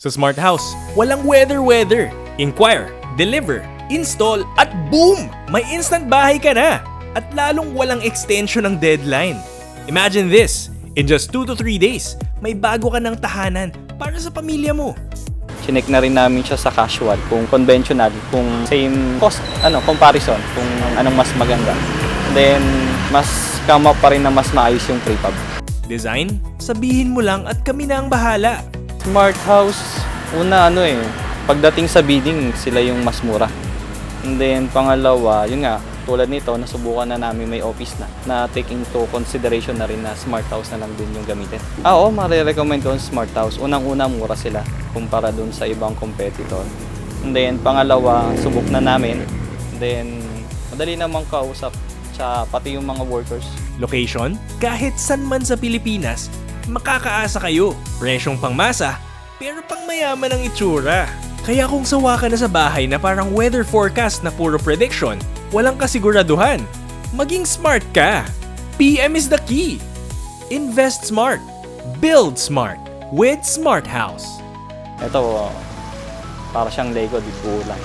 Sa Smart House, walang weather. Inquire, deliver, install, at boom! May instant bahay ka na! At lalong walang extension ng deadline. Imagine this, in just 2 to 3 days, may bago ka ng tahanan para sa pamilya mo. Chinek na rin namin siya sa casual, kung conventional, kung same cost, comparison, kung anong mas maganda. Then, mas come up pa rin na mas maayos yung prefab. Design, sabihin mo lang at kami na ang bahala. Smart house, una pagdating sa bidding, sila yung mas mura. And then, pangalawa, yun nga, tulad nito, nasubukan na namin may office na take into consideration na rin na smart house na lang din yung gamitin. Oo, marirecommend ko yung smart house. Unang-una, mura sila kumpara dun sa ibang competitor. And then, pangalawa, subok na namin. And then, madali namang kausap sa pati yung mga workers. Location, kahit san man sa Pilipinas, makakaasa kayo. Presyong pangmasa, pero pang mayaman ang itsura. Kaya kung sawa ka na sa bahay na parang weather forecast na puro prediction, walang kasiguraduhan, maging smart ka. PM is the key. Invest smart. Build smart with Smart House. Ito, para siyang Lego, di kulang.